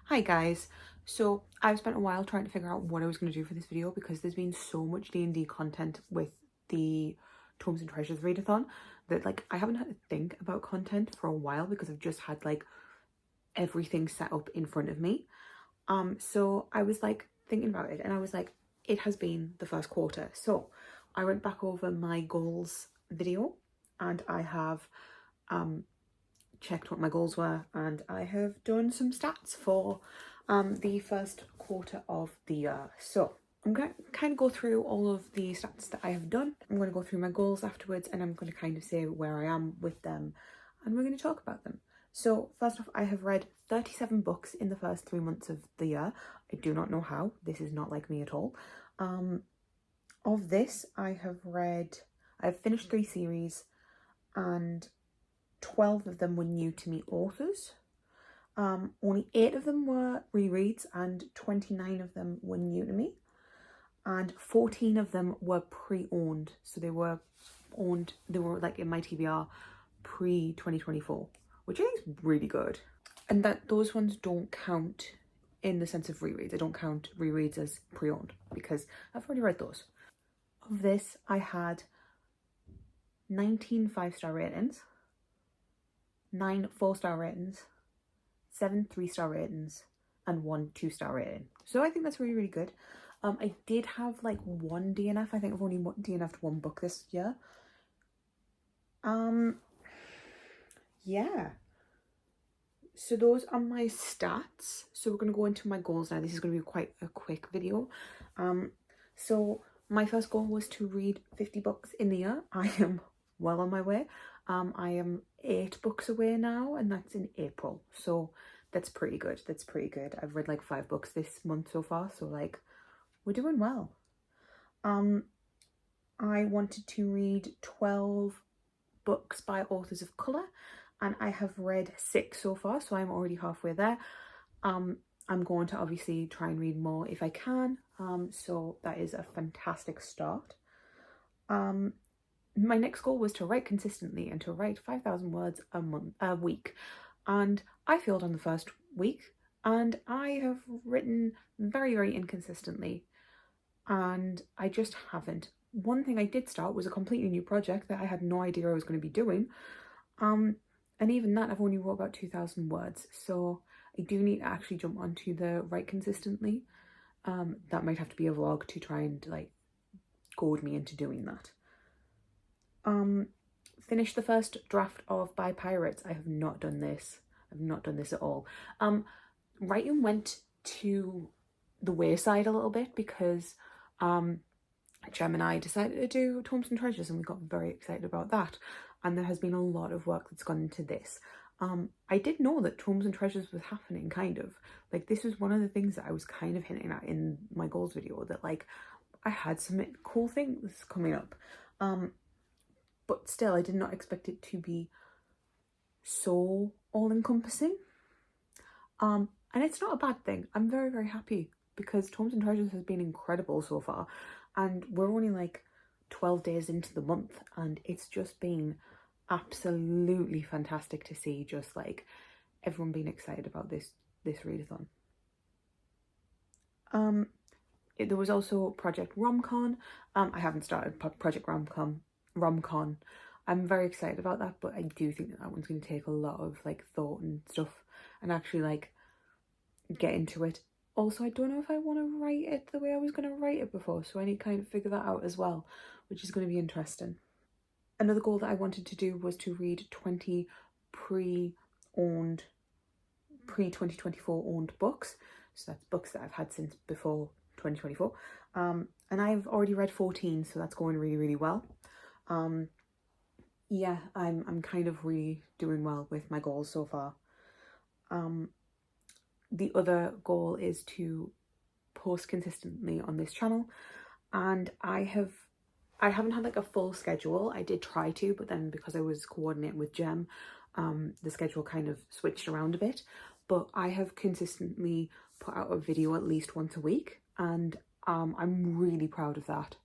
Hi guys, so I've spent a while trying to figure out what I was going to do for this video because there's been so much D&D content with the Tomes and Treasures readathon that I haven't had to think about content for a while because I've just had everything set up in front of me. So I was thinking about it and I was like, it has been the first quarter. So I went back over my goals video and I have checked what my goals were and I have done some stats for the first quarter of the year. So I'm going to kind of go through all of the stats that I have done. I'm going to go through my goals afterwards and I'm going to kind of say where I am with them and we're going to talk about them. So first off, I have read 37 books in the first 3 months of the year. I do not know how. This is not like me at all. Of this, I've finished 3 series and 12 of them were new to me authors. Only 8 of them were rereads and 29 of them were new to me. And 14 of them were pre-owned. So they were owned, they were in my TBR pre-2024, which I think is really good. And that those ones don't count in the sense of rereads. I don't count rereads as pre-owned because I've already read those. Of this, I had 19 5-star ratings, 9 4-star ratings, 7 3-star ratings, and 1 2-star rating. So I think that's really, really good. I did have 1 DNF. I think I've only DNF'd 1 book this year. Yeah. So those are my stats. So we're going to go into my goals now. This is going to be quite a quick video. So my first goal was to read 50 books in the year. I am well on my way. I am 8 books away now and that's in April. So that's pretty good. That's pretty good. I've read 5 books this month so far. So we're doing well. I wanted to read 12 books by authors of colour and I have read 6 so far. So I'm already halfway there. I'm going to obviously try and read more if I can. So that is a fantastic start. My next goal was to write consistently and to write 5,000 words a week. And I failed on the first week and I have written very, very inconsistently. And I just haven't. One thing I did start was a completely new project that I had no idea I was going to be doing. And even that I've only wrote about 2,000 words. So I do need to actually jump onto the write consistently. That might have to be a vlog to try and goad me into doing that. Finished the first draft of By Pirates. I have not done this. I've not done this at all. Writing went to the wayside a little bit because Jem and I decided to do Tomes and Treasures and we got very excited about that. And there has been a lot of work that's gone into this. I did know that Tomes and Treasures was happening, kind of. This was one of the things that I was kind of hinting at in my goals video, that I had some cool things coming up. But still, I did not expect it to be so all-encompassing. And it's not a bad thing. I'm very, very happy because Tomes and Treasures has been incredible so far. And we're only 12 days into the month and it's just been absolutely fantastic to see just everyone being excited about this readathon. There was also Project Romcon. I haven't started Project Romcon. I'm very excited about that, but I do think that one's going to take a lot of thought and stuff and actually get into it. Also, I don't know if I want to write it the way I was going to write it before, so I need to kind of figure that out as well, which is going to be interesting. Another goal that I wanted to do was to read 20 pre-2024 owned books. So that's books that I've had since before 2024. And I've already read 14, so that's going really, really well. Yeah, I'm kind of really doing well with my goals so far. The other goal is to post consistently on this channel, and I haven't had a full schedule. I did try to, but then because I was coordinating with Jem, the schedule kind of switched around a bit. But I have consistently put out a video at least once a week, and I'm really proud of that.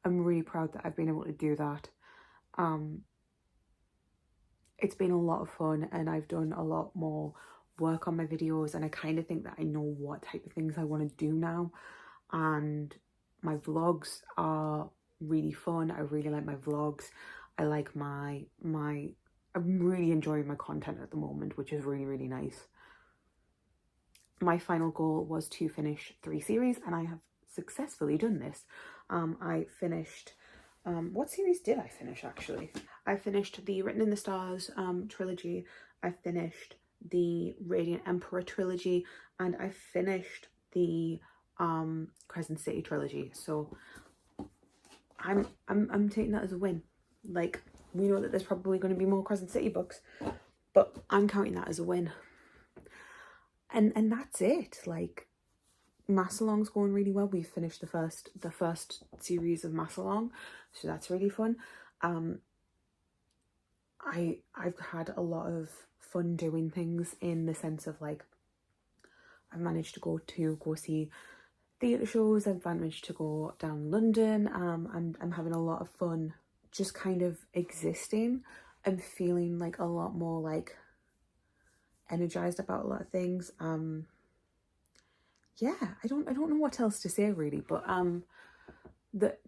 I'm really proud that I've been able to do that. It's been a lot of fun and I've done a lot more work on my videos, and I kind of think that I know what type of things I want to do now. And my vlogs are really fun. I really like my vlogs. I like I'm really enjoying my content at the moment, which is really, really nice. My final goal was to finish 3 series, and I have successfully done this. I finished, what series did I finish actually? I finished the Written in the Stars trilogy, I finished the Radiant Emperor trilogy, and I finished the Crescent City trilogy. So I'm taking that as a win. Like, we know that there's probably going to be more Crescent City books, but I'm counting that as a win. And that's it. Like, Massalong's going really well. We've finished the first series of Massalong, so that's really fun. I've had a lot of fun doing things, in the sense of, like, I've managed to go see theatre shows. I've managed to go down London. I'm having a lot of fun just kind of existing. I'm feeling like a lot more like energized about a lot of things. Yeah, I don't know what else to say really, but the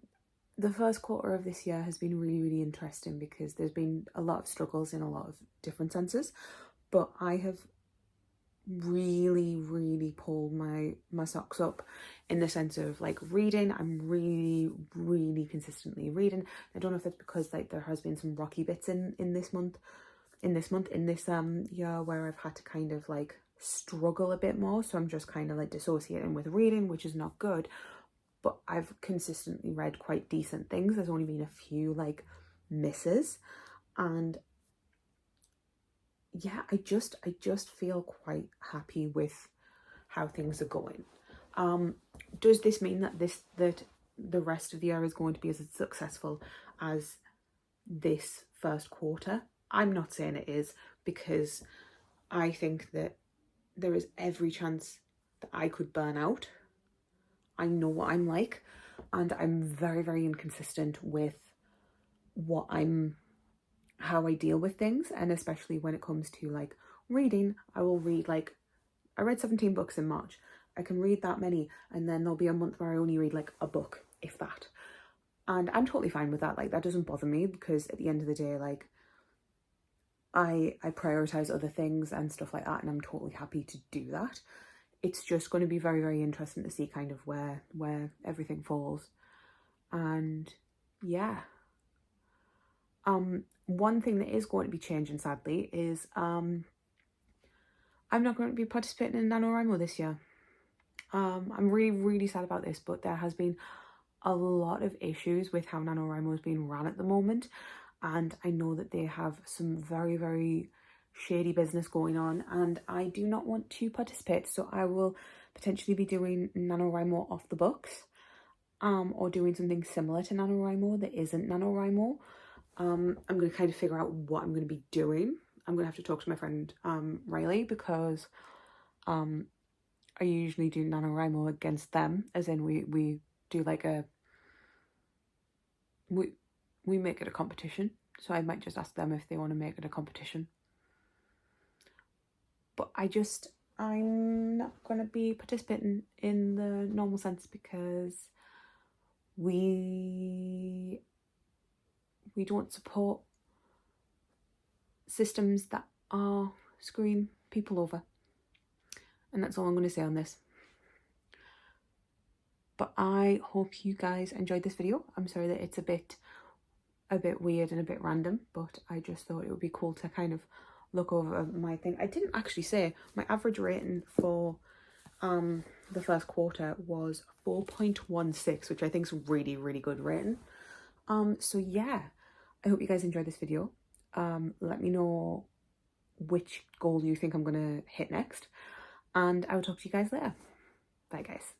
first quarter of this year has been really, really interesting, because there's been a lot of struggles in a lot of different senses, but I have really, really pulled my socks up in the sense of, like, reading. I'm really, really consistently reading. I don't know if that's because, like, there has been some rocky bits in this year where I've had to kind of, like, struggle a bit more, so I'm just kind of, like, dissociating with reading, which is not good. But I've consistently read quite decent things. There's only been a few, like, misses, and yeah, I just feel quite happy with how things are going. Does this mean that the rest of the year is going to be as successful as this first quarter? I'm not saying it is, because I think that there is every chance that I could burn out. I know what I'm like, and I'm very, very inconsistent with how I deal with things, and especially when it comes to, like, reading. I will read, like, I read 17 books in March. I can read that many, and then there'll be a month where I only read, like, a book, if that. And I'm totally fine with that. Like, that doesn't bother me, because at the end of the day, like, I prioritize other things and stuff like that, and I'm totally happy to do that. It's just going to be very, very interesting to see kind of where everything falls. And yeah. One thing that is going to be changing, sadly, is I'm not going to be participating in NaNoWriMo this year. I'm really, really sad about this, but there has been a lot of issues with how NaNoWriMo is being ran at the moment, and I know that they have some very, very shady business going on, and I do not want to participate. So I will potentially be doing NaNoWriMo off the books, or doing something similar to NaNoWriMo that isn't NaNoWriMo. I'm going to kind of figure out what I'm going to be doing. I'm going to have to talk to my friend Riley, because I usually do NaNoWriMo against them, as in we do like we make it a competition. So I might just ask them if they want to make it a competition. But I'm not going to be participating in the normal sense, because we don't support systems that are screwing people over. And that's all I'm going to say on this. But I hope you guys enjoyed this video. I'm sorry that it's a bit weird and a bit random, but I just thought it would be cool to kind of look over my thing. I didn't actually say my average rating for the first quarter was 4.16, which I think is really, really good rating. So yeah, I hope you guys enjoyed this video. Let me know which goal you think I'm gonna hit next, and I will talk to you guys later. Bye guys.